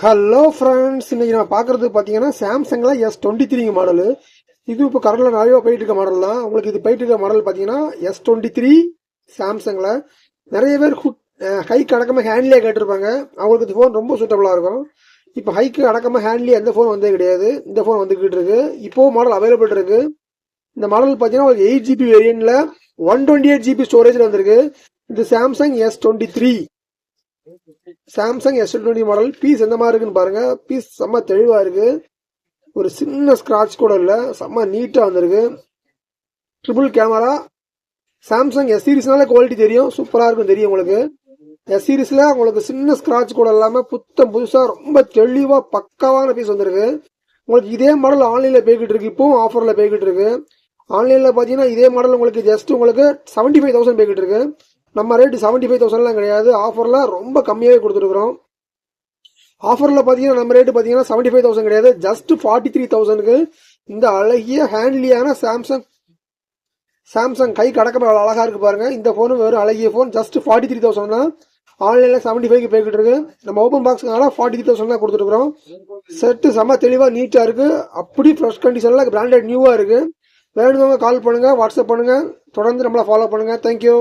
Hello friends, இன்னைக்கு நான் பார்க்குறது பார்த்தீங்கன்னா சாம்சங்கில் S23 மாடலு. இது இப்போ கரண்டில் நிறைய போயிட்டு இருக்க மாடல் தான். உங்களுக்கு இது போயிட்டு இருக்க மாடல் பார்த்தீங்கன்னா S23 சாம்சங்கில். நிறைய பேர் ஹைக்கு அடக்கமாக ஹேண்ட்லியே கேட்டிருப்பாங்க. அவங்களுக்கு இந்த ஃபோன் ரொம்ப சூட்டபுளாக இருக்கும். இப்போ ஹைக்கு அடக்கமாக ஹேண்ட்லி எந்த ஃபோன் வந்தே கிடையாது. இந்த ஃபோன் வந்துக்கிட்டு இருக்கு. இப்போ மாடல் அவைலபிள் இருக்கு. இந்த மாடல் பார்த்தீங்கன்னா ஒரு 8GB வேரியன்ட்ல 128GB ஸ்டோரேஜில் வந்திருக்கு. இது சாம்சங் S23 மாடல். பீஸ் எந்த மாதிரி இருக்குன்னு பாருங்க. பீஸ் செம்ம தெளிவா இருக்கு. ஒரு சின்ன ஸ்கிராட்ச் கூட இல்ல. செம்ம நீட்டா வந்திருக்கு. Triple camera. சாம்சங் S சீரிஸ்னால குவாலிட்டி தெரியும், சூப்பரா இருக்கும் தெரியும் உங்களுக்கு. S சீரிஸ்ல உங்களுக்கு சின்ன ஸ்கிராட்ச் கூட இல்லாம புத்தம் புதுசா ரொம்ப தெளிவா பக்காவான பீஸ் வந்திருக்கு. உங்களுக்கு இதே மாடல் ஆன்லைன்ல போய்கிட்டு இருக்கு. இப்போ ஆஃபர்ல போய்கிட்டு இருக்கு. ஆன்லைன்ல பாத்தீங்கன்னா இதே மாடல் உங்களுக்கு ஜஸ்ட் உங்களுக்கு 75,000 போய்கிட்டு இருக்கு. நம்ம ரேட் 75,000 கிடையாது. ஆஃபர்ல ரொம்ப கம்மியாவே கொடுத்துருக்கோம். ஆஃபர்ல பாத்தீங்கன்னா நம்ம ரேட் பாத்தீங்கன்னா 75,000 கிடையாது, ஜஸ்ட் 43,000க்கு இந்த அழகிய ஹேண்ட்லியான சாம்சங் கை கடக்கமா அழகா இருக்கு பாருங்க. இந்த போனும் வெறும் அழகிய போன், ஜஸ்ட் 43,000 தான். ஆன்லைன்ல 75 போய்கிட்டு இருக்கு. நம்ம ஓபன் பாக்ஸ்னால 43,000 தான் கொடுத்துருக்கோம். செட்டு செம்ம தெளிவா நீட்டா இருக்கு. அப்படி ஃப்ரெஷ் கண்டிஷன்ல பிராண்டட் நியூவா இருக்கு. வேணுங்க கால் பண்ணுங்க, வாட்ஸ்அப் பண்ணுங்க. தொடர்ந்து நம்மளை ஃபாலோ பண்ணுங்க. தேங்க்யூ.